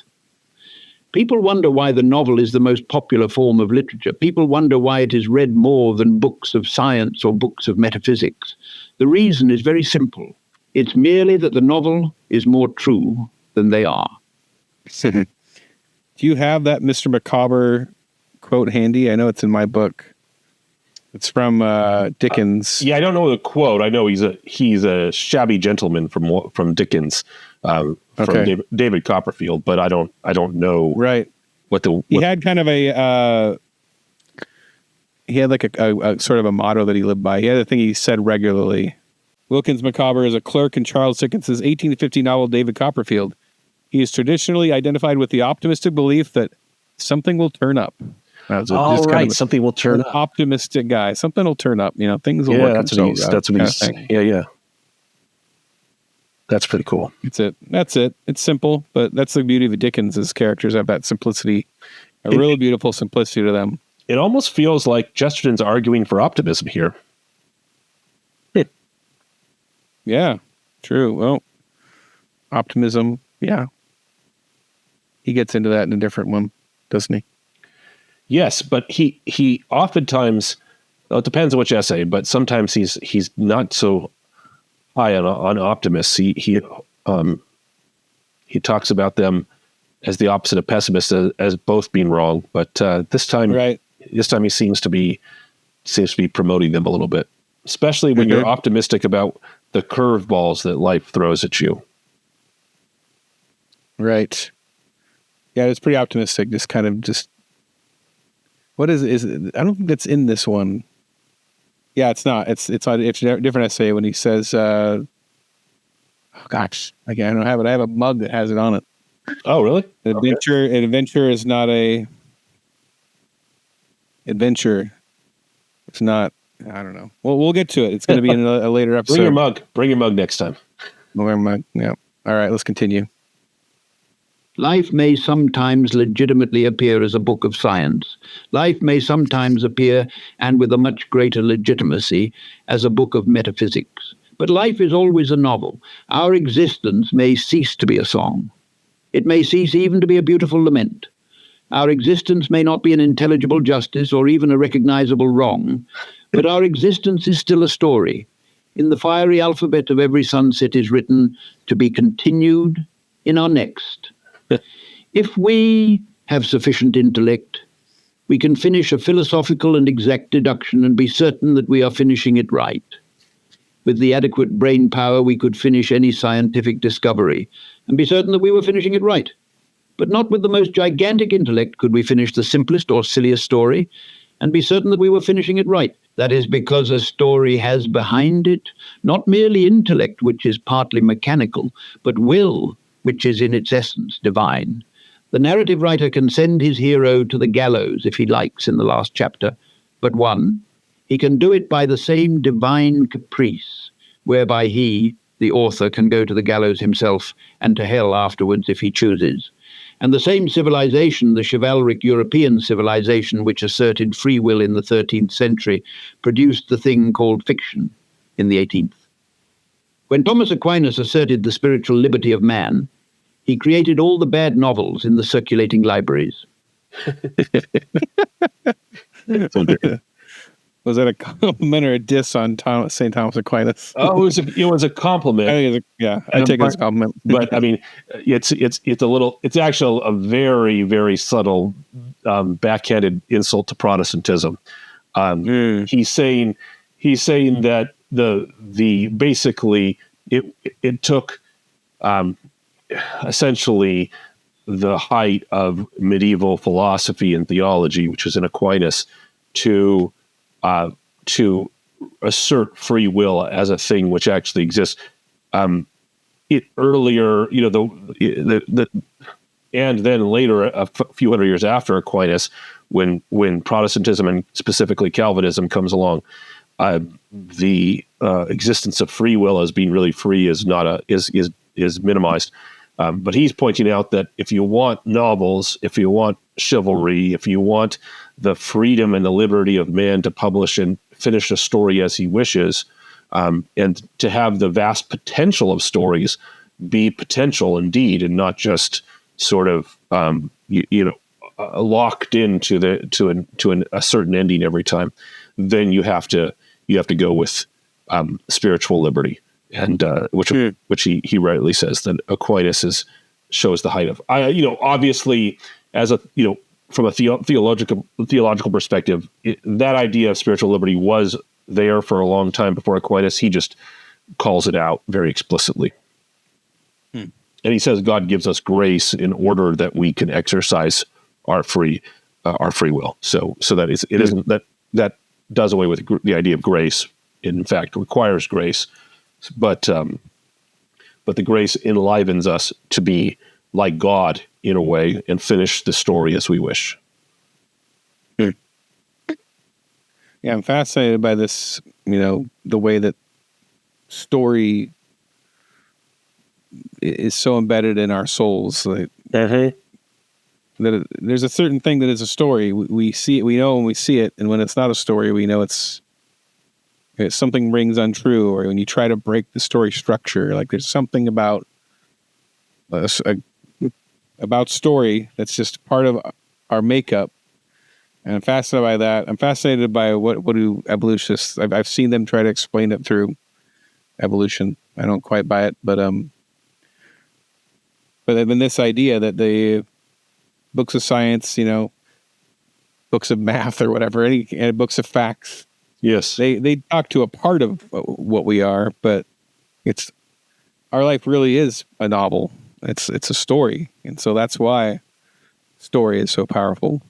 People wonder why the novel is the most popular form of literature. People wonder why it is read more than books of science or books of metaphysics. The reason is very simple. It's merely that the novel is more true than they are. Do you have that Mr. Micawber quote handy? I know it's in my book. It's from Dickens. Yeah, I don't know the quote. I know he's a shabby gentleman from Dickens, from David Copperfield, but I don't know. Right. He had kind of he had like a sort of a motto that he lived by. He had a thing he said regularly. Wilkins Micawber is a clerk in Charles Dickens's 1850 novel David Copperfield. He is traditionally identified with the optimistic belief that something will turn up. Something will turn up. Optimistic guy. Something will turn up. You know, things will work. That's what he's. Yeah. That's pretty cool. That's it. It's simple, but that's the beauty of the Dickens' characters have that simplicity, really beautiful simplicity to them. It almost feels like Chesterton's arguing for optimism here. Yeah, true. Well, optimism. Yeah, he gets into that in a different one, doesn't he? Yes, but he oftentimes, well, it depends on which essay, but sometimes he's not so high on optimists. He talks about them as the opposite of pessimists, as both being wrong. But this time he seems to be promoting them a little bit, especially when you're optimistic about the curveballs that life throws at you. Right. Yeah, it's pretty optimistic. What is it? I don't think that's in this one. Yeah, it's not. It's a different essay when he says, oh gosh, again, I don't have it. I have a mug that has it on it. Oh, really? An adventure is not a adventure. It's not, I don't know. Well, we'll get to it. It's going to be in a later episode. Bring your mug next time. Yeah. All right, let's continue. Life may sometimes legitimately appear as a book of science. Life may sometimes appear, and with a much greater legitimacy, as a book of metaphysics. But life is always a novel. Our existence may cease to be a song. It may cease even to be a beautiful lament. Our existence may not be an intelligible justice or even a recognizable wrong, but our existence is still a story. In the fiery alphabet of every sunset is written, to be continued in our next. If we have sufficient intellect, we can finish a philosophical and exact deduction and be certain that we are finishing it right. With the adequate brain power, we could finish any scientific discovery and be certain that we were finishing it right. But not with the most gigantic intellect could we finish the simplest or silliest story and be certain that we were finishing it right. That is because a story has behind it not merely intellect, which is partly mechanical, but will, which is in its essence divine. The narrative writer can send his hero to the gallows if he likes in the last chapter, but one, he can do it by the same divine caprice, whereby he, the author, can go to the gallows himself and to hell afterwards if he chooses. And the same civilization, the chivalric European civilization which asserted free will in the 13th century, produced the thing called fiction in the 18th. When Thomas Aquinas asserted the spiritual liberty of man, he created all the bad novels in the circulating libraries. Was that a compliment or a diss on St. Thomas Aquinas? Oh, it was a compliment. I take it as a compliment. But I mean, it's actually a very, very subtle, backhanded insult to Protestantism. He's saying that the basically it took essentially the height of medieval philosophy and theology, which was in Aquinas, to assert free will as a thing which actually exists. It earlier, and then later, a few hundred years after Aquinas, when Protestantism and specifically Calvinism comes along, the existence of free will as being really free is minimized. But he's pointing out that if you want novels, if you want chivalry, if you want the freedom and the liberty of man to publish and finish a story as he wishes, and to have the vast potential of stories be potential indeed, and not just sort of locked into a certain ending every time, then you have to go with spiritual liberty. And which he rightly says that Aquinas shows the height of. Obviously, as from a theological perspective, that idea of spiritual liberty was there for a long time before Aquinas. He just calls it out very explicitly, and he says God gives us grace in order that we can exercise our free will. So that it isn't that does away with the idea of grace. It in fact requires grace. But the grace enlivens us to be like God in a way and finish the story as we wish. Yeah, I'm fascinated by this, the way that story is so embedded in our souls. That there's a certain thing that is a story. We see it, we know when we see it, and when it's not a story, we know it's something rings untrue, or when you try to break the story structure, like there's something about story that's just part of our makeup. And I'm fascinated by that. I'm fascinated by what do evolutionists, I've seen them try to explain it through evolution. I don't quite buy it, but then this idea that the books of science, books of math or whatever, and books of facts, yes, they talk to a part of what we are, but our life really is a novel. It's a story, and so that's why story is so powerful.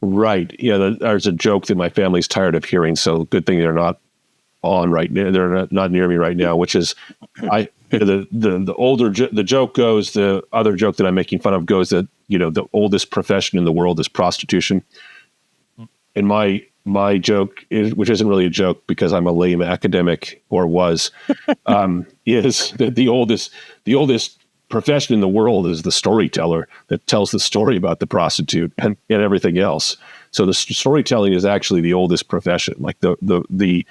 Right. Yeah. There's a joke that my family's tired of hearing, so good thing they're not on right now. They're not near me right now. Which is, the joke goes. The other joke that I'm making fun of goes that the oldest profession in the world is prostitution, and my joke is, which isn't really a joke because I'm a lame academic or was, is that the oldest profession in the world is the storyteller that tells the story about the prostitute and everything else. So the storytelling is actually the oldest profession. Like the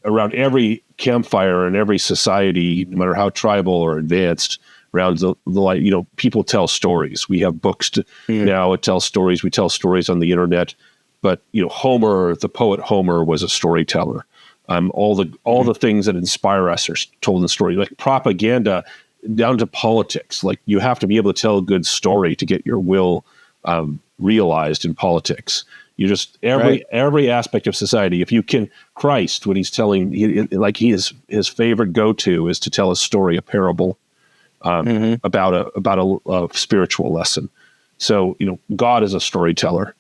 around every campfire in every society, no matter how tribal or advanced, around the light, people tell stories. We have books now. It tells stories. We tell stories on the internet. But Homer, the poet Homer, was a storyteller. All the things that inspire us are told in story, like propaganda, down to politics. Like you have to be able to tell a good story to get your will realized in politics. You just every aspect of society. If you can, Christ, when he's telling, his favorite go-to is to tell a story, a parable about a spiritual lesson. So God is a storyteller.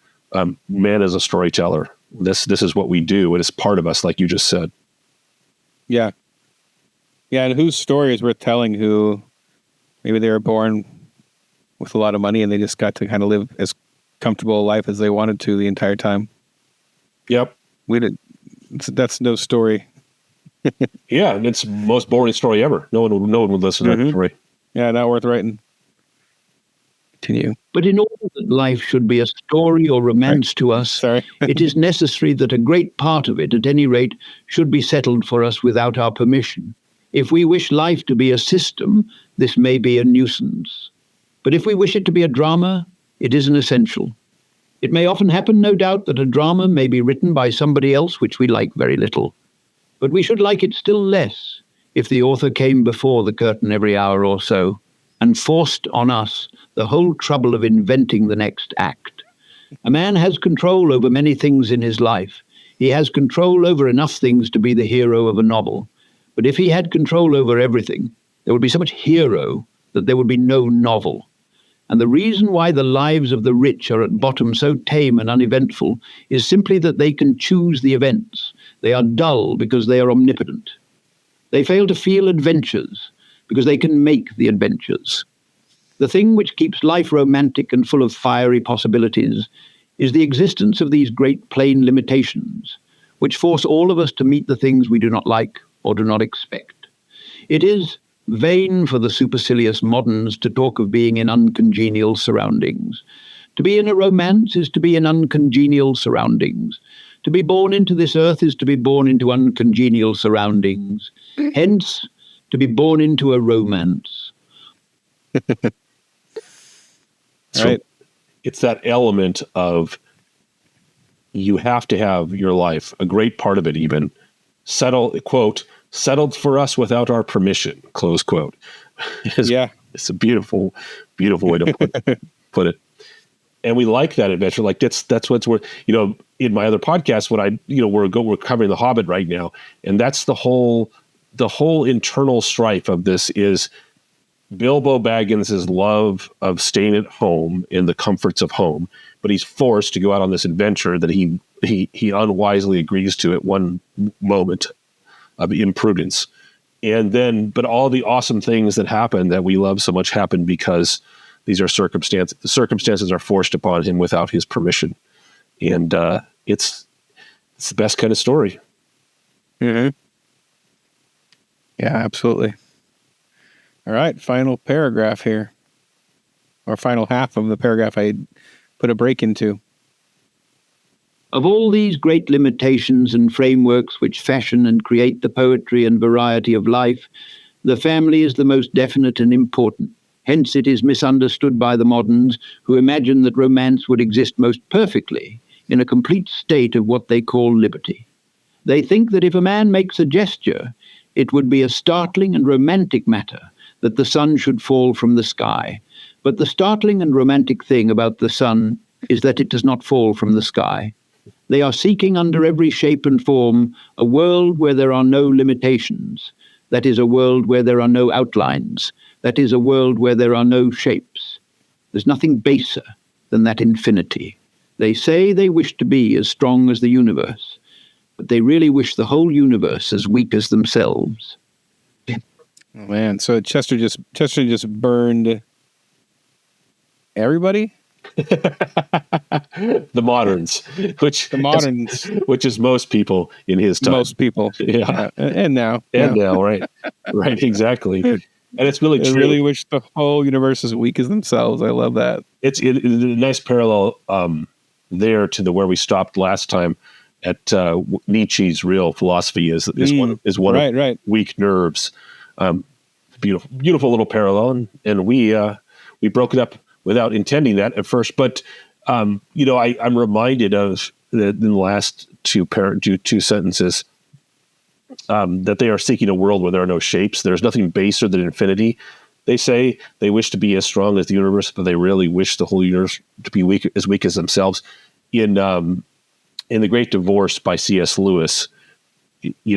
Man is a storyteller. This is what we do. It is part of us, like you just said. Yeah. Yeah, and whose story is worth telling? Who maybe they were born with a lot of money, and they just got to kind of live as comfortable a life as they wanted to the entire time. Yep. That's no story. Yeah, and it's the most boring story ever. No one would listen to that story. Yeah, not worth writing. Continue. But in order that life should be a story or romance to us, it is necessary that a great part of it, at any rate, should be settled for us without our permission. If we wish life to be a system, this may be a nuisance. But if we wish it to be a drama, it is an essential. It may often happen, no doubt, that a drama may be written by somebody else which we like very little. But we should like it still less if the author came before the curtain every hour or so and forced on us the whole trouble of inventing the next act. A man has control over many things in his life. He has control over enough things to be the hero of a novel. But if he had control over everything, there would be so much hero that there would be no novel. And the reason why the lives of the rich are at bottom so tame and uneventful is simply that they can choose the events. They are dull because they are omnipotent. They fail to feel adventures because they can make the adventures. The thing which keeps life romantic and full of fiery possibilities is the existence of these great plain limitations, which force all of us to meet the things we do not like or do not expect. It is vain for the supercilious moderns to talk of being in uncongenial surroundings. To be in a romance is to be in uncongenial surroundings. To be born into this earth is to be born into uncongenial surroundings. Hence, to be born into a romance. So it's that element of you have to have your life, a great part of it even, settled for us without our permission, close quote. It's a beautiful, beautiful way to put it. And we like that adventure. Like that's what's worth, in my other podcast, we're covering The Hobbit right now. And that's the whole internal strife of this is Bilbo Baggins' love of staying at home in the comforts of home, but he's forced to go out on this adventure that he unwisely agrees to at one moment of imprudence. And then, but all the awesome things that happen that we love so much happen because these are circumstances. The circumstances are forced upon him without his permission. And it's the best kind of story. Mm-hmm. Yeah, absolutely. All right, final paragraph here. Or final half of the paragraph I put a break into. Of all these great limitations and frameworks which fashion and create the poetry and variety of life, the family is the most definite and important. Hence it is misunderstood by the moderns, who imagine that romance would exist most perfectly in a complete state of what they call liberty. They think that if a man makes a gesture, it would be a startling and romantic matter that the sun should fall from the sky. But the startling and romantic thing about the sun is that it does not fall from the sky. They are seeking under every shape and form a world where there are no limitations. That is a world where there are no outlines. That is a world where there are no shapes. There's nothing baser than that infinity. They say they wish to be as strong as the universe, but they really wish the whole universe as weak as themselves. Oh man, so Chester just burned everybody? The moderns, which is most people in his time. Most people, yeah, and now, right, exactly. And it's really true. They really wish the whole universe is weak as themselves. I love that. It's a nice parallel there to where we stopped last time at Nietzsche's real philosophy is one of weak nerves. Beautiful little parallel, and we broke it up without intending that at first. But I'm reminded of in the last two sentences that they are seeking a world where there are no shapes. There's nothing baser than infinity. They say they wish to be as strong as the universe, but they really wish the whole universe to be weak as themselves. In The Great Divorce by C.S. Lewis,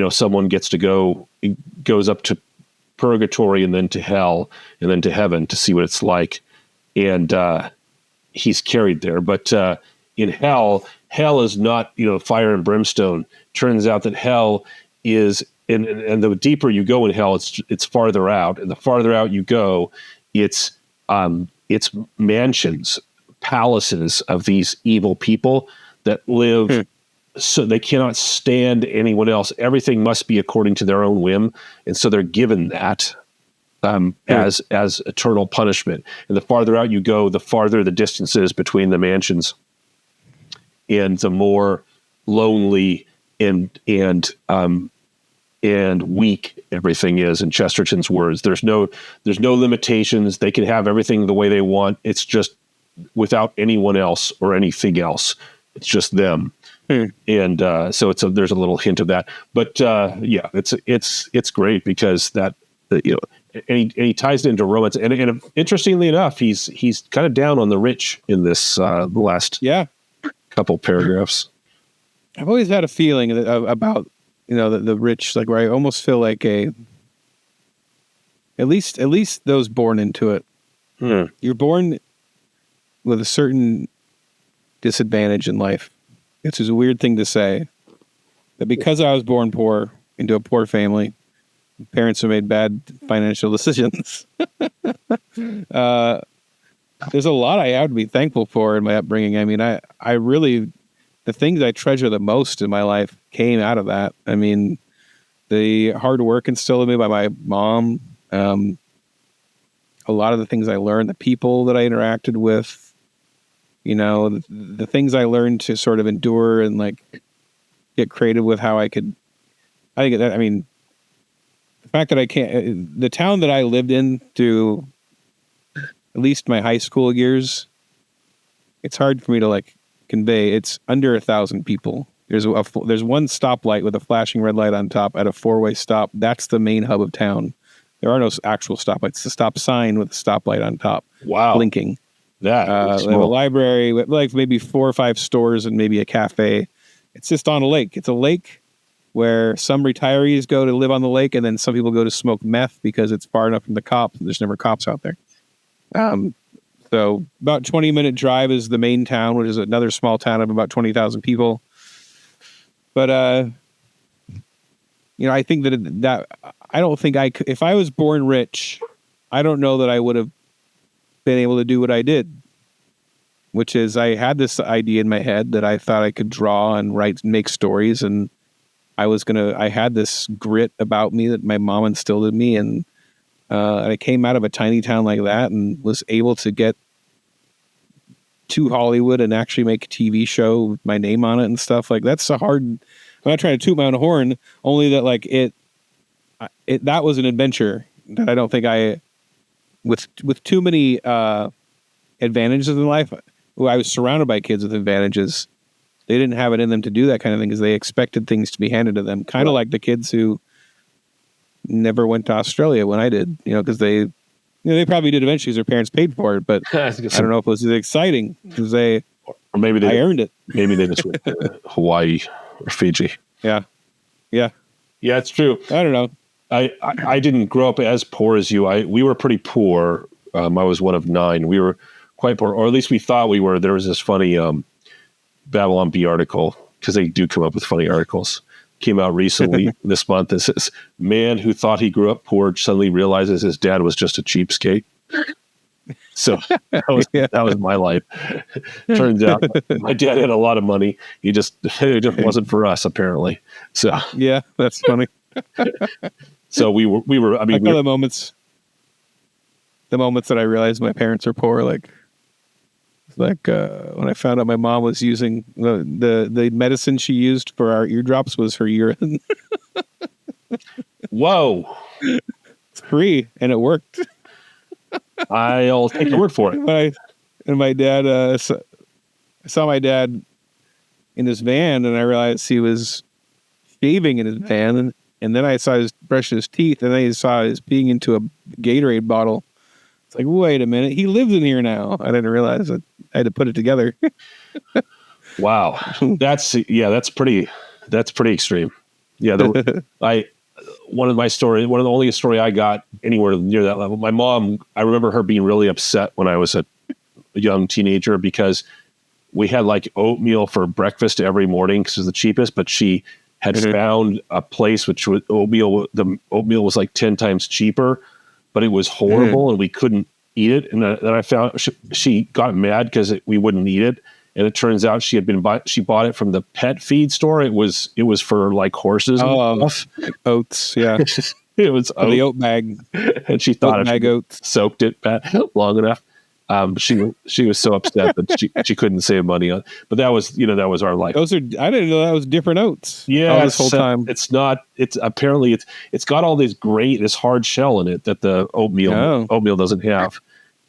someone goes up to purgatory and then to hell and then to heaven to see what it's like. And he's carried there. But in hell is not, fire and brimstone. Turns out that hell is, and the deeper you go in hell, it's farther out. And the farther out you go, it's it's mansions, palaces of these evil people that live so they cannot stand anyone else. Everything must be according to their own whim. And so they're given that as eternal punishment. And the farther out you go, the farther the distance is between the mansions, and the more lonely and weak everything is. In Chesterton's words, there's no limitations. They can have everything the way they want. It's just without anyone else or anything else. It's just them. And so there's a little hint of that. But it's great because that and he ties it into romance. And interestingly enough, he's kind of down on the rich in this last couple paragraphs. I've always had a feeling about the rich, like where I almost feel like at least those born into it. You're born with a certain disadvantage in life. It's just a weird thing to say, that because I was born poor into a poor family, parents have made bad financial decisions. There's a lot I have to be thankful for in my upbringing. I mean, I really, the things I treasure the most in my life came out of that. I mean, the hard work instilled in me by my mom, a lot of the things I learned, the people that I interacted with, the things I learned to sort of endure and like get creative with how I could. The fact that the town that I lived in through at least my high school years, it's hard for me to like convey. It's under 1,000 people. There's one stoplight with a flashing red light on top at a 4-way stop. That's the main hub of town. There are no actual stoplights. It's a stop sign with a stoplight on top. Wow. Blinking. They have a library with like maybe 4 or 5 stores and maybe a cafe. It's just on a lake. It's a lake where some retirees go to live on the lake, and then some people go to smoke meth because it's far enough from the cops. There's never cops out there. So about 20-minute drive is the main town, which is another small town of about 20,000 people. But I think that I don't think I could, if I was born rich, I don't know that I would have been able to do what I did, which is I had this idea in my head that I thought I could draw and write, make stories, and I had this grit about me that my mom instilled in me, and I came out of a tiny town like that and was able to get to Hollywood and actually make a TV show with my name on it and stuff. Like, that's a hard, I'm not trying to toot my own horn, only that like that was an adventure that I don't think with too many advantages in life. I was surrounded by kids with advantages. They didn't have it in them to do that kind of thing because they expected things to be handed to them. Kind of like the kids who never went to Australia when I did, because they probably did eventually because their parents paid for it, but I don't know if it was as exciting because I earned it. Maybe they just went to Hawaii or Fiji. Yeah. It's true. I don't know. I didn't grow up as poor as you. We were pretty poor. I was one of 9. We were quite poor, or at least we thought we were. There was this funny Babylon Bee article, because they do come up with funny articles, came out recently this month. It says, man who thought he grew up poor suddenly realizes his dad was just a cheapskate. So that was my life. Turns out my dad had a lot of money. It just wasn't for us, apparently. So yeah, that's funny. So we were. I mean, the moments that I realized my parents are poor, like when I found out my mom was using the medicine she used for our eardrops was her urine. Whoa! It's free and it worked. I'll take your word for it. And my dad, I saw my dad in his van, and I realized he was shaving in his van, and then I saw his brushing his teeth, and then I saw his peeing into a Gatorade bottle. It's like, wait a minute, he lives in here now. I didn't realize that I had to put it together. Wow, that's pretty extreme. Yeah, one of the only story I got anywhere near that level. My mom, I remember her being really upset when I was a young teenager because we had like oatmeal for breakfast every morning because it was the cheapest, but she had found a place which was the oatmeal was like 10 times cheaper, but it was horrible and we couldn't eat it. And then I found she got mad because we wouldn't eat it. And it turns out she bought it from the pet feed store. It was for like horses. Oats. Yeah. It was the oat bag. And she thought bag oats. Soaked it long enough. She was so upset that she couldn't save money on. But that was our life. I didn't know that was different oats. Yeah, this whole time. It's not. It's apparently it's got all this hard shell in it that the oatmeal doesn't have.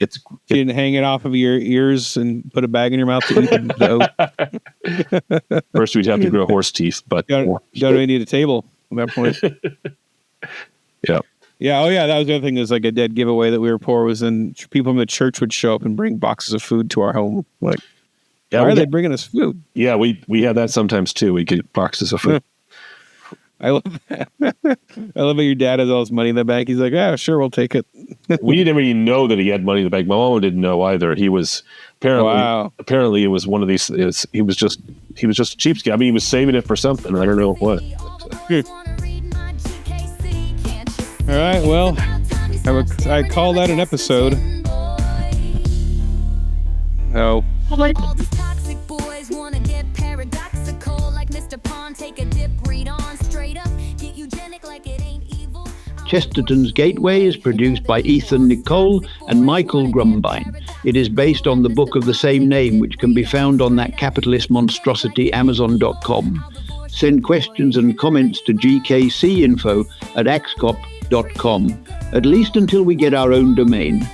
You didn't hang it off of your ears and put a bag in your mouth to eat the oat. First, we'd have to grow horse teeth, but don't even need a table at that point. Yeah. Yeah. Oh, yeah. That was the other thing. Is like a dead giveaway that we were poor was people from the church would show up and bring boxes of food to our home. Like, why are they bringing us food? Yeah, we had that sometimes too. We get boxes of food. I love that. I love that your dad has all his money in the bank. He's like, yeah, sure, we'll take it. We didn't even know that he had money in the bank. My mom didn't know either. He was apparently it was one of these. He was just a cheapskate. I mean, he was saving it for something. I don't know what. All right. Well, I call that an episode. Oh. Chesterton's Gateway is produced by Ethan Nicolle and Michael Grumbine. It is based on the book of the same name, which can be found on that capitalist monstrosity Amazon.com. Send questions and comments to GKCinfo at axcop.com, at least until we get our own domain.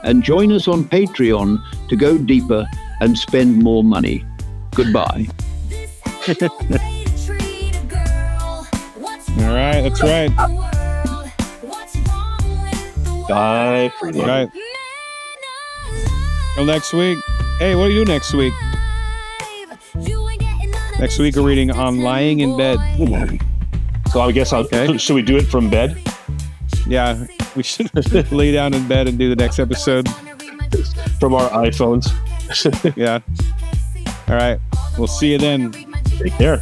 And join us on Patreon to go deeper and spend more money. Goodbye. All right, that's right. Bye. Right. Till next week. Hey, what do you do next week? Next week we're reading On Lying in Bed. So I guess should we do it from bed? Yeah, we should lay down in bed and do the next episode. From our iPhones. Yeah. All right. We'll see you then. Take care.